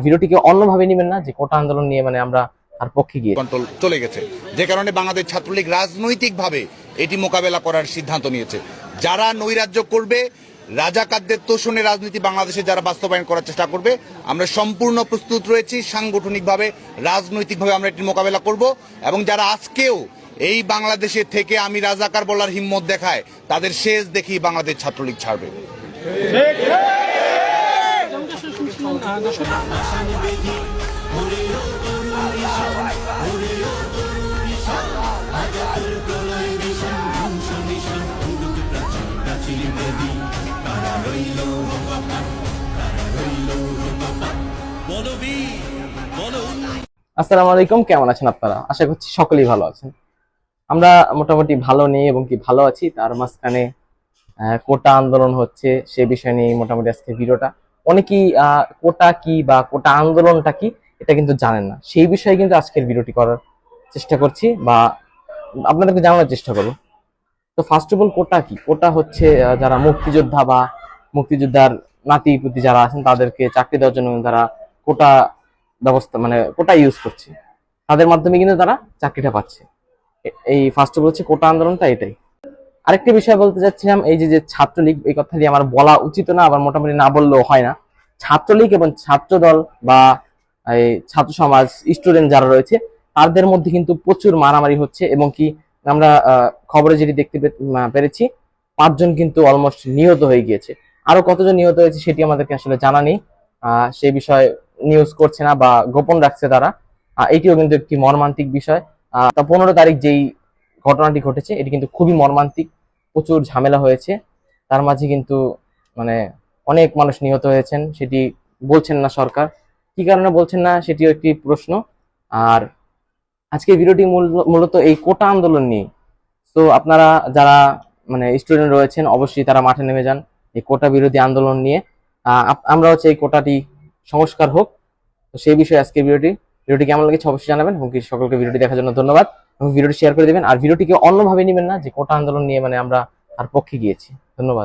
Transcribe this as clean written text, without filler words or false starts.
ভিডিওটিকে অন্যভাবে নেবেন না যে কোটা আন্দোলন নিয়ে মানে আমরা আর পক্ষে গিয়ে কন্ট্রোল চলে গেছে, যে কারণে বাংলাদেশ ছাত্রলীগ রাজনৈতিকভাবে এটি মোকাবেলা করার সিদ্ধান্ত নিয়েছে। যারা নৈরাজ্য করবে, রাজাকারদের তোষণে রাজনীতি বাংলাদেশে যারা বাস্তবায়ন করার চেষ্টা করবে, আমরা সম্পূর্ণ প্রস্তুত রয়েছি। সাংগঠনিকভাবে, রাজনৈতিকভাবে আমরা এটি মোকাবেলা করব। এবং যারা আজকেও এই বাংলাদেশে থেকে আমি রাজাকার বলার হিম্মত দেখায়, তাদের শেষ দেখি বাংলাদেশ ছাত্রলীগ ছাড়বে। আসসালামু আলাইকুম, কেমন আছেন আপনারা? আশা করছি সকলেই ভালো আছেন। আমরা মোটামুটি ভালো নেই এবং কি ভালো আছি। তার মাঝখানে কোটা আন্দোলন হচ্ছে, সে বিষয় নিয়ে মোটামুটি আজকে ভিডিওটা। অনেকেই কোটা কি বা কোটা আন্দোলনটা কি এটা কিন্তু জানেন না, সেই বিষয়ে কিন্তু আজকের ভিডিওটি করার চেষ্টা করছি বা আপনাদেরকে জানানোর চেষ্টা করবো। তো ফার্স্ট অফ অল কোটা কি? কোটা হচ্ছে যারা মুক্তিযোদ্ধা বা মুক্তিযোদ্ধার নাতি পুতি যারা আছেন তাদেরকে চাকরি দেওয়ার জন্য তারা কোটা ব্যবস্থা মানে কোটা ইউজ করছে, তাদের মাধ্যমে কিন্তু তারা চাকরিটা পাচ্ছে। এই ফার্স্ট অফ অল হচ্ছে কোটা আন্দোলনটা এটাই। আরেকটি বিষয় বলতে চাচ্ছিলাম, এই যে ছাত্রলীগ, এই কথাটি আমার বলা উচিত না, আবার মোটামুটি না বললেও হয় না। ছাত্রলীগ এবং ছাত্রদল বা এই ছাত্র সমাজ, স্টুডেন্ট যারা রয়েছে তাদের মধ্যে কিন্তু প্রচুর মারামারি হচ্ছে এবং কি আমরা খবরে যেটি দেখতে পেরেছি 5 জন কিন্তু অলমোস্ট নিহত হয়ে গিয়েছে। আরো কতজন নিহত হয়েছে সেটি আমাদেরকে আসলে জানা নেই, সেই বিষয়ে নিউজ করছে না বা গোপন রাখছে তারা। এটিও কিন্তু একটি মর্মান্তিক বিষয়। তা 15 তারিখ যেই ঘটনাটি ঘটেছে এটি কিন্তু খুবই মর্মান্তিক, প্রচুর ঝামেলা হয়েছে। তার মাঝে কিন্তু মানে অনেক মানুষ নিহত হয়েছেন, সেটি বলছেন না সরকার। কি কারণে বলছেন না সেটিও একটি প্রশ্ন। আর আজকে ভিডিওটি মূলত এই কোটা আন্দোলন নিয়ে। তো আপনারা যারা মানে স্টুডেন্ট রয়েছেন অবশ্যই তারা মাঠে নেমে যান এই কোটা বিরোধী আন্দোলন নিয়ে। আমরা হচ্ছে এই কোটাটি সংস্কার হোক। তো সেই বিষয়ে আজকে ভিডিওটি কেমন লেগেছে অবশ্যই জানাবেন এবং সকলকে ভিডিওটি দেখার জন্য ধন্যবাদ। এবং ভিডিওটি শেয়ার করে দেবেন আর ভিডিওটিকে অন্যভাবে নেবেন না যে কোটা আন্দোলন নিয়ে মানে আমরা আর পক্ষে গিয়েছি। ধন্যবাদ।